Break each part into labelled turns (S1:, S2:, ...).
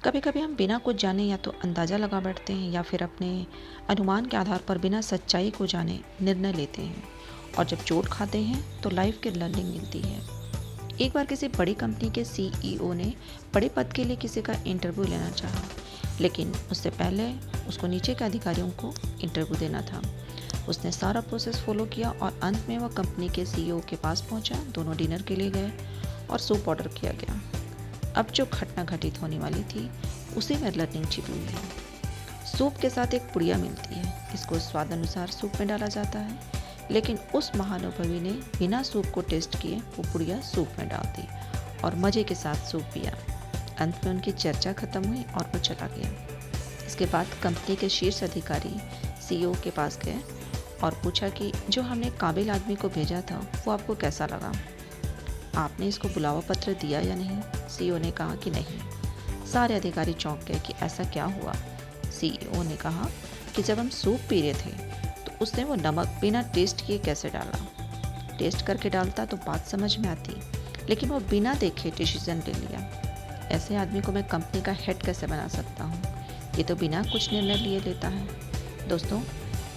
S1: कभी कभी हम बिना कुछ जाने या तो अंदाज़ा लगा बैठते हैं या फिर अपने अनुमान के आधार पर बिना सच्चाई को जाने निर्णय लेते हैं। और जब चोट खाते हैं तो लाइफ की लर्निंग मिलती है। एक बार किसी बड़ी कंपनी के सीईओ ने बड़े पद के लिए किसी का इंटरव्यू लेना चाहा, लेकिन उससे पहले उसको नीचे के अधिकारियों को इंटरव्यू देना था। उसने सारा प्रोसेस फॉलो किया और अंत में वह कंपनी के सीईओ के पास पहुंचा। दोनों डिनर के लिए गए और सूप ऑर्डर किया गया। अब जो घटना घटित होने वाली थी उसी में लर्निंग छिपी हुई है। सूप के साथ एक पुड़िया मिलती है। इसको स्वाद अनुसार सूप में डाला जाता है, लेकिन उस महानुभवी ने बिना सूप को टेस्ट किए वो पुड़िया सूप में डाल दी और मज़े के साथ सूप पिया। अंत में उनकी चर्चा खत्म हुई और वो चला गया। इसके बाद कंपनी के शीर्ष अधिकारी सीईओ के पास गए और पूछा कि जो हमने काबिल आदमी को भेजा था वो आपको कैसा लगा, आपने इसको बुलावा पत्र दिया या नहीं। सीईओ ने कहा कि नहीं। सारे अधिकारी चौंक गए कि ऐसा क्या हुआ। सीईओ ने कहा कि जब हम सूप पी रहे थे तो उसने वो नमक बिना टेस्ट किए कैसे डाला। टेस्ट करके डालता तो बात समझ में आती, लेकिन वो बिना देखे डिसीजन ले लिया। ऐसे आदमी को मैं कंपनी का हेड कैसे बना सकता हूँ। ये तो बिना कुछ निर्णय लिए लेता है। दोस्तों,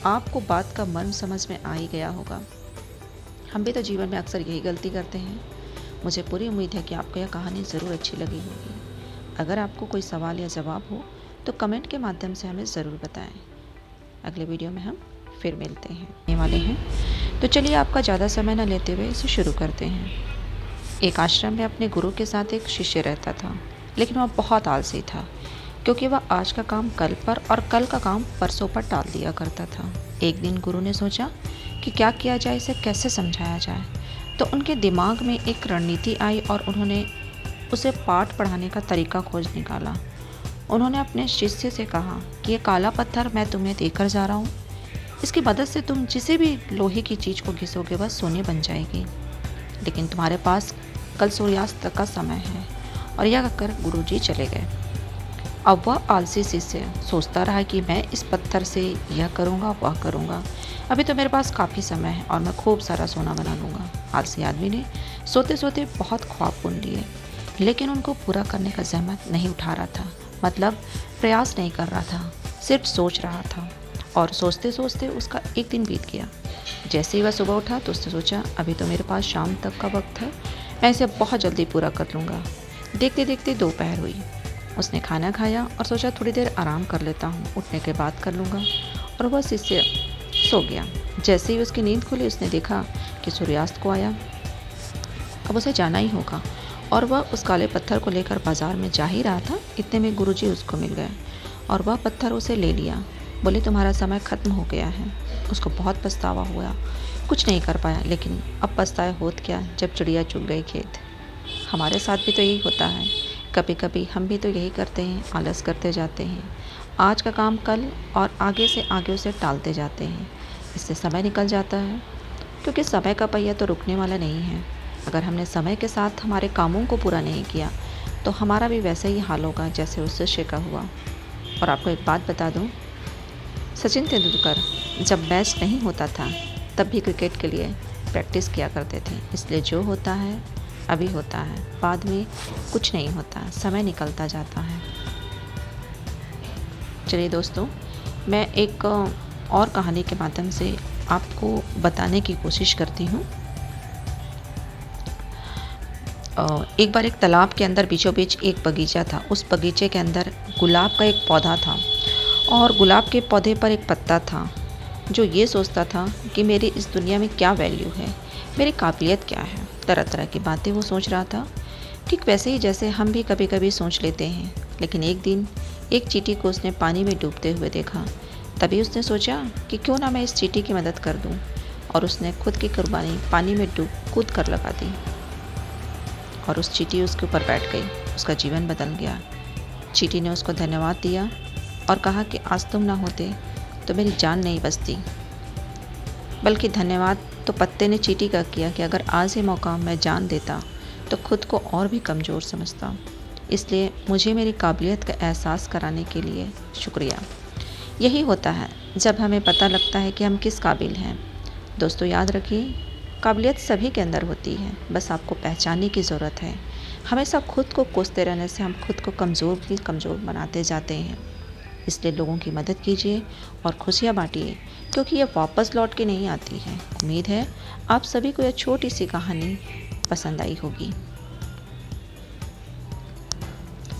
S1: आपको बात का मर्म समझ में आ ही गया होगा। हम भी तो जीवन में अक्सर यही गलती करते हैं। मुझे पूरी उम्मीद है कि आपको यह कहानी ज़रूर अच्छी लगी होगी। अगर आपको कोई सवाल या जवाब हो तो कमेंट के माध्यम से हमें ज़रूर बताएं। अगले वीडियो में हम फिर मिलते हैं वाले हैं। तो चलिए आपका ज़्यादा समय न लेते हुए इसे शुरू करते हैं। एक आश्रम में अपने गुरु के साथ एक शिष्य रहता था, लेकिन वह बहुत आलसी था, क्योंकि वह आज का काम कल पर और कल का काम परसों पर टाल दिया करता था। एक दिन गुरु ने सोचा कि क्या किया जाए, इसे कैसे समझाया जाए। तो उनके दिमाग में एक रणनीति आई और उन्होंने उसे पाठ पढ़ाने का तरीका खोज निकाला। उन्होंने अपने शिष्य से कहा कि ये काला पत्थर मैं तुम्हें देकर जा रहा हूँ, इसकी मदद से तुम जिसे भी लोहे की चीज़ को घिसोगे वह सोने बन जाएगी, लेकिन तुम्हारे पास कल सूर्यास्त तक का समय है। और यह कहकर गुरुजी चले गए। अब वह आलसी शिष्य सोचता रहा कि मैं इस पत्थर से यह करूँगा वह करूँगा, अभी तो मेरे पास काफ़ी समय है और मैं खूब सारा सोना बना लूँगा। आलसी आदमी ने सोते सोते बहुत ख्वाब बुन लिए, लेकिन उनको पूरा करने का जहमत नहीं उठा रहा था। मतलब प्रयास नहीं कर रहा था, सिर्फ सोच रहा था। और सोचते सोचते उसका एक दिन बीत गया। जैसे ही वह सुबह उठा तो उसने सोचा अभी तो मेरे पास शाम तक का वक्त है, मैं इसे बहुत जल्दी पूरा कर लूँगा। देखते देखते दोपहर हुई। उसने खाना खाया और सोचा थोड़ी देर आराम कर लेता हूँ, उठने के बाद कर लूँगा। और वह शिष्य सो गया। जैसे ही उसकी नींद खुली उसने देखा कि सूर्यास्त को आया। अब उसे जाना ही होगा और वह उस काले पत्थर को लेकर बाजार में जा ही रहा था, इतने में गुरुजी उसको मिल गए और वह पत्थर उसे ले लिया। बोले तुम्हारा समय खत्म हो गया है। उसको बहुत पछतावा हुआ, कुछ नहीं कर पाया, लेकिन अब पछताए होत क्या जब चिड़िया चुग गई खेत। हमारे साथ भी तो यही होता है। कभी कभी हम भी तो यही करते हैं, आलस करते जाते हैं, आज का काम कल और आगे से आगे उसे टालते जाते हैं। इससे समय निकल जाता है, क्योंकि समय का पहिया तो रुकने वाला नहीं है। अगर हमने समय के साथ हमारे कामों को पूरा नहीं किया तो हमारा भी वैसा ही हाल होगा जैसे उस शिष्य का हुआ। और आपको एक बात बता दूं, सचिन तेंदुलकर जब मैच नहीं होता था तब भी क्रिकेट के लिए प्रैक्टिस किया करते थे। इसलिए जो होता है अभी होता है, बाद में कुछ नहीं होता, समय निकलता जाता है। चलिए दोस्तों, मैं एक और कहानी के माध्यम से आपको बताने की कोशिश करती हूँ। एक बार एक तालाब के अंदर बीचों बीच एक बगीचा था। उस बगीचे के अंदर गुलाब का एक पौधा था और गुलाब के पौधे पर एक पत्ता था जो ये सोचता था कि मेरी इस दुनिया में क्या वैल्यू है, मेरी काबिलियत क्या है। तरह तरह की बातें वो सोच रहा था, ठीक वैसे ही जैसे हम भी कभी कभी सोच लेते हैं। लेकिन एक दिन एक चींटी को उसने पानी में डूबते हुए देखा। तभी उसने सोचा कि क्यों ना मैं इस चींटी की मदद कर दूं, और उसने खुद की कुर्बानी पानी में कूद कर लगा दी और उस चींटी उसके ऊपर बैठ गई। उसका जीवन बदल गया। चींटी ने उसको धन्यवाद दिया और कहा कि आज तुम ना होते तो मेरी जान नहीं बचती। बल्कि धन्यवाद तो पत्ते ने चींटी का किया कि अगर आज ही मौका मैं जान देता तो खुद को और भी कमज़ोर समझता। इसलिए मुझे मेरी काबिलियत का एहसास कराने के लिए शुक्रिया। यही होता है जब हमें पता लगता है कि हम किस काबिल हैं। दोस्तों, याद रखिए, काबिलियत सभी के अंदर होती है, बस आपको पहचानने की ज़रूरत है। हमेशा खुद को कोसते रहने से हम खुद को कमज़ोर बनाते जाते हैं। इसलिए लोगों की मदद कीजिए और खुशियाँ बांटिए, क्योंकि ये वापस लौट के नहीं आती है। उम्मीद है आप सभी को यह छोटी सी कहानी पसंद आई होगी।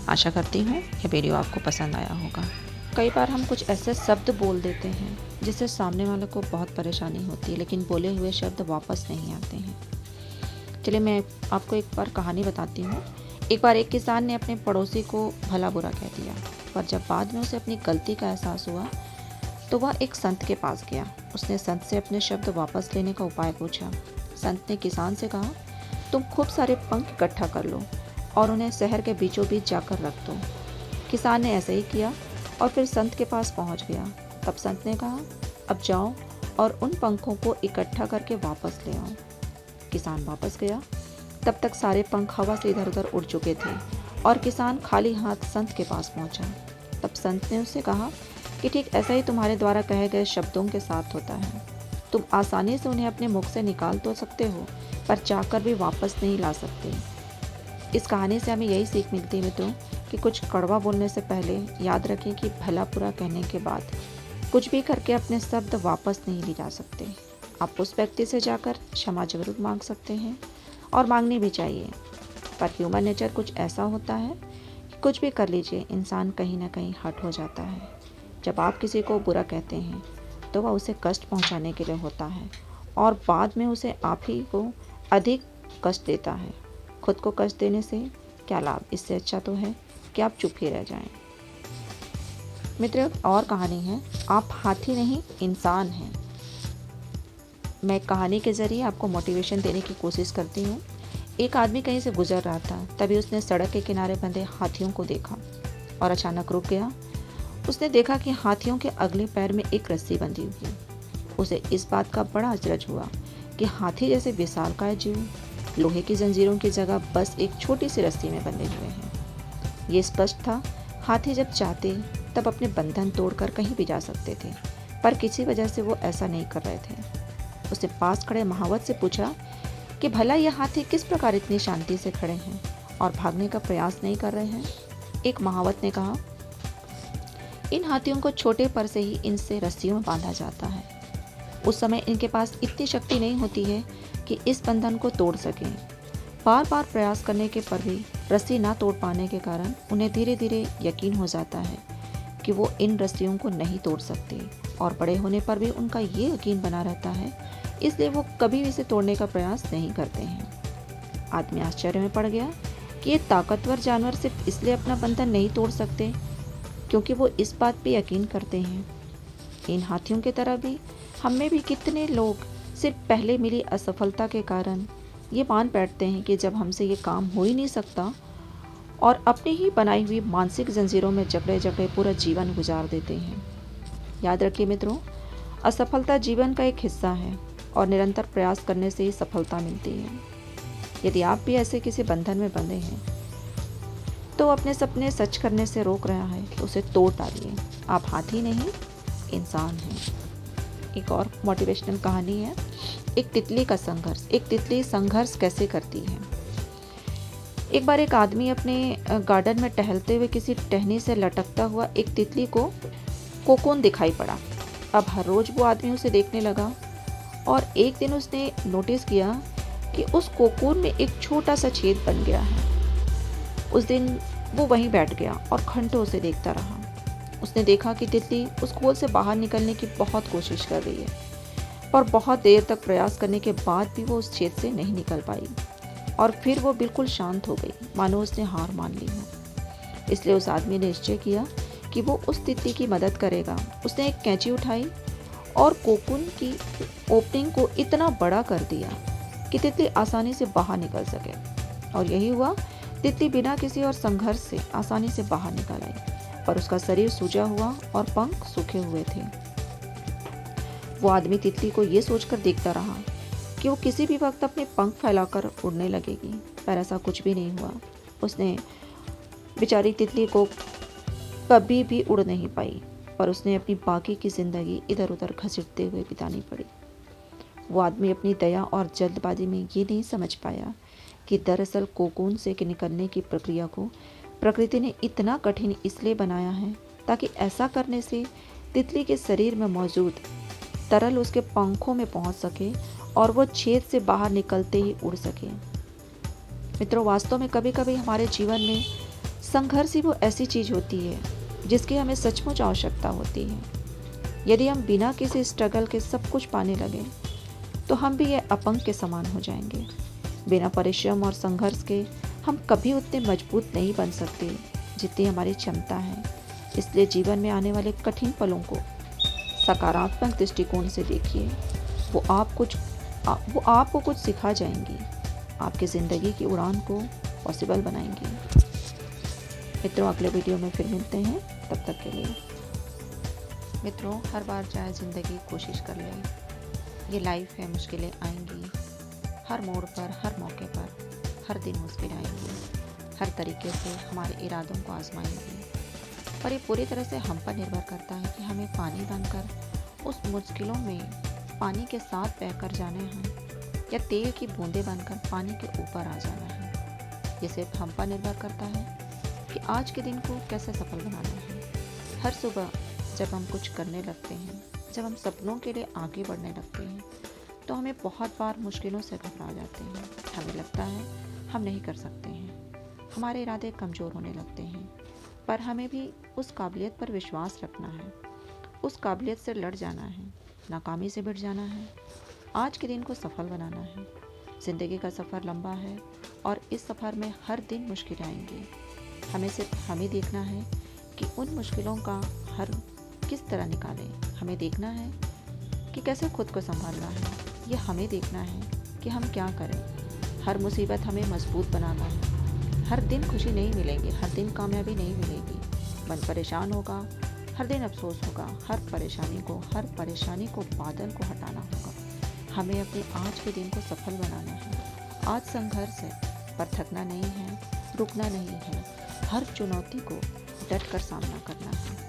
S1: आशा करती हूँ यह वीडियो आपको पसंद आया होगा। कई बार हम कुछ ऐसे शब्द बोल देते हैं जिससे सामने वाले को बहुत परेशानी होती है, लेकिन बोले हुए शब्द वापस नहीं आते हैं। चलिए मैं आपको एक बार कहानी बताती हूँ। एक बार एक किसान ने अपने पड़ोसी को भला बुरा कह दिया, पर जब बाद में उसे अपनी गलती का एहसास हुआ तो वह एक संत के पास गया। उसने संत से अपने शब्द वापस लेने का उपाय पूछा। संत ने किसान से कहा, तुम खूब सारे पंख इकट्ठा कर लो और उन्हें शहर के बीचों बीच जाकर रख दो। किसान ने ऐसे ही किया और फिर संत के पास पहुंच गया। तब संत ने कहा, अब जाओ और उन पंखों को इकट्ठा करके वापस ले आओ। किसान वापस गया। तब तक सारे पंख हवा से इधर उधर उड़ चुके थे और किसान खाली हाथ संत के पास पहुंचा। तब संत ने उससे कहा कि ठीक ऐसा ही तुम्हारे द्वारा कहे गए शब्दों के साथ होता है। तुम आसानी से उन्हें अपने मुख से निकाल तो सकते हो, पर चाहकर भी वापस नहीं ला सकते। इस कहानी से हमें यही सीख मिलती है मित्रों कि कुछ कड़वा बोलने से पहले याद रखें कि भला बुरा कहने के बाद कुछ भी करके अपने शब्द वापस नहीं ले जा सकते। आप उस व्यक्ति से जाकर क्षमा जरूर मांग सकते हैं और मांगनी भी चाहिए, पर ह्यूमन नेचर कुछ ऐसा होता है कि कुछ भी कर लीजिए इंसान कहीं ना कहीं हर्ट हो जाता है। जब आप किसी को बुरा कहते हैं तो वह उसे कष्ट पहुंचाने के लिए होता है और बाद में उसे आप ही को अधिक कष्ट देता है। खुद को कष्ट देने से क्या लाभ? इससे अच्छा तो है कि आप चुप ही रह जाएं। मित्र, और कहानी है, आप हाथी नहीं इंसान हैं। मैं कहानी के ज़रिए आपको मोटिवेशन देने की कोशिश करती हूँ। एक आदमी कहीं से गुजर रहा था, तभी उसने सड़क के किनारे बंधे हाथियों को देखा और अचानक रुक गया। उसने देखा कि हाथियों के अगले पैर में एक रस्सी बंधी हुई है। उसे इस बात का बड़ा अचरज हुआ कि हाथी जैसे विशालकाय जीव लोहे की जंजीरों की जगह बस एक छोटी सी रस्सी में बंधे हुए हैं। ये स्पष्ट था, हाथी जब चाहते तब अपने बंधन तोड़कर कहीं भी जा सकते थे, पर किसी वजह से वो ऐसा नहीं कर रहे थे। उसने पास खड़े महावत से पूछा कि भला ये हाथी किस प्रकार इतनी शांति से खड़े हैं और भागने का प्रयास नहीं कर रहे हैं। एक महावत ने कहा, इन हाथियों को छोटे पर से ही इनसे रस्सियों में बांधा जाता है। उस समय इनके पास इतनी शक्ति नहीं होती है कि इस बंधन को तोड़ सकें। बार बार प्रयास करने के पर भी रस्सी ना तोड़ पाने के कारण उन्हें धीरे धीरे यकीन हो जाता है कि वो इन रस्सियों को नहीं तोड़ सकते और बड़े होने पर भी उनका ये यकीन बना रहता है, इसलिए वो कभी इसे तोड़ने का प्रयास नहीं करते हैं। आदमी आश्चर्य में पड़ गया कि ये ताकतवर जानवर सिर्फ इसलिए अपना बंधन नहीं तोड़ सकते क्योंकि वो इस बात पे यकीन करते हैं। इन हाथियों की तरह भी हम में भी कितने लोग सिर्फ पहले मिली असफलता के कारण ये मान बैठते हैं कि जब हमसे ये काम हो ही नहीं सकता और अपनी ही बनाई हुई मानसिक जंजीरों में जकड़े जकड़े पूरा जीवन गुजार देते हैं। याद रखिए मित्रों, असफलता जीवन का एक हिस्सा है और निरंतर प्रयास करने से ही सफलता मिलती है। यदि आप भी ऐसे किसी बंधन में बंधे हैं तो अपने सपने सच करने से रोक रहा है तो उसे तोड़ डालिए। आप हाथी नहीं इंसान हैं। एक और मोटिवेशनल कहानी है, एक तितली का संघर्ष। एक तितली संघर्ष कैसे करती है। एक बार एक आदमी अपने गार्डन में टहलते हुए किसी टहनी से लटकता हुआ एक तितली को कोकून दिखाई पड़ा। अब हर रोज वो आदमी उसे देखने लगा और एक दिन उसने नोटिस किया कि उस कोकून में एक छोटा सा छेद बन गया है। उस दिन वो वहीं बैठ गया और घंटों उसे देखता रहा। उसने देखा कि तितली उस खोल से बाहर निकलने की बहुत कोशिश कर रही है, पर बहुत देर तक प्रयास करने के बाद भी वो उस छेद से नहीं निकल पाई और फिर वो बिल्कुल शांत हो गई, मानो उसने हार मान ली हो। इसलिए उस आदमी ने निश्चय किया कि वो उस तितली की मदद करेगा। उसने एक कैंची उठाई और कोकून की ओपनिंग को इतना बड़ा कर दिया कि तितली आसानी से बाहर निकल सके, और यही हुआ। तितली बिना किसी और संघर्ष से आसानी से बाहर निकल आई, पर उसका शरीर सूजा हुआ और पंख सूखे हुए थे। वो आदमी तितली को ये सोचकर देखता रहा कि वो किसी भी वक्त अपने पंख फैलाकर उड़ने लगेगी, पर ऐसा कुछ भी नहीं हुआ। उसने बेचारी तितली को कभी भी उड़ नहीं पाई और उसने अपनी बाकी की ज़िंदगी इधर उधर घसीटते हुए बितानी पड़ी। वो आदमी अपनी दया और जल्दबाजी में ये नहीं समझ पाया कि दरअसल कोकून से निकलने की प्रक्रिया को प्रकृति ने इतना कठिन इसलिए बनाया है ताकि ऐसा करने से तितली के शरीर में मौजूद तरल उसके पंखों में पहुंच सके और वो छेद से बाहर निकलते ही उड़ सके। मित्रों, वास्तव में कभी कभी हमारे जीवन में संघर्ष ही वो ऐसी चीज़ होती है जिसकी हमें सचमुच आवश्यकता होती है। यदि हम बिना किसी स्ट्रगल के सब कुछ पाने लगे तो हम भी ये अपंग के समान हो जाएंगे। बिना परिश्रम और संघर्ष के हम कभी उतने मजबूत नहीं बन सकते जितनी हमारी क्षमता है। इसलिए जीवन में आने वाले कठिन पलों को सकारात्मक दृष्टिकोण से देखिए। वो आपको कुछ सिखा जाएंगी, आपकी ज़िंदगी की उड़ान को पॉसिबल बनाएंगी। मित्रों, अगले वीडियो में फिर मिलते हैं, तब तक के लिए। मित्रों, हर बार चाहे ज़िंदगी कोशिश कर ले, ये लाइफ है, मुश्किलें आएंगी। हर मोड़ पर, हर मौके पर, हर दिन मुश्किल आएंगी। हर तरीके से हमारे इरादों को आजमाएंगी। पर ये पूरी तरह से हम पर निर्भर करता है कि हमें पानी बनकर उस मुश्किलों में पानी के साथ बहकर जाना है या तेल की बूंदें बनकर पानी के ऊपर आ जाना है। ये सिर्फ हम पर निर्भर करता है कि आज के दिन को कैसे सफल बनाना है। हर सुबह जब हम कुछ करने लगते हैं, जब हम सपनों के लिए आगे बढ़ने लगते हैं, तो हमें बहुत बार मुश्किलों से घबरा जाते हैं। हमें लगता है हम नहीं कर सकते हैं, हमारे इरादे कमज़ोर होने लगते हैं। पर हमें भी उस काबिलियत पर विश्वास रखना है, उस काबिलियत से लड़ जाना है, नाकामी से भिड़ जाना है, आज के दिन को सफल बनाना है। ज़िंदगी का सफ़र लंबा है और इस सफ़र में हर दिन मुश्किलें आएंगी। हमें सिर्फ हमें देखना है कि उन मुश्किलों का हल किस तरह निकालें। हमें देखना है कि कैसे खुद को संभालना है। ये हमें देखना है कि हम क्या करें। हर मुसीबत हमें मजबूत बनाना है। हर दिन खुशी नहीं मिलेगी, हर दिन कामयाबी नहीं मिलेगी। मन परेशान होगा, हर दिन अफसोस होगा। हर परेशानी को बादल को हटाना होगा। हमें अपने आज के दिन को सफल बनाना है। आज संघर्ष है, पर थकना नहीं है, रुकना नहीं है। हर चुनौती को डट कर सामना करना है।